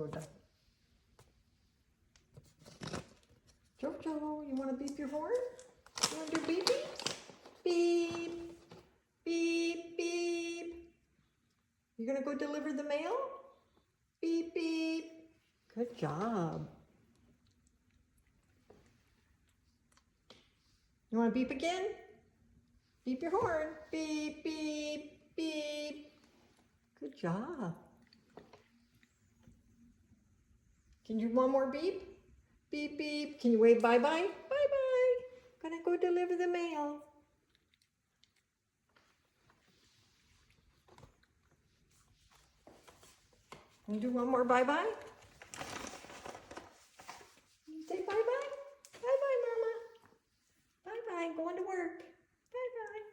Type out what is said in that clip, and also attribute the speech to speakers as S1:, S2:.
S1: go down. Jojo, you want to beep your horn? You want to do beep beeps? Beep, beep, beep. You're going to go deliver the mail? Beep, beep. Good job. You want to beep again? Beep your horn. Beep, beep, beep. Good job. Can you do one more beep? Beep, beep. Can you wave bye-bye? Bye-bye. Gonna go deliver the mail. Can you do one more bye-bye? Say bye-bye. Bye-bye, Mama. Bye-bye. Going to work. Bye-bye.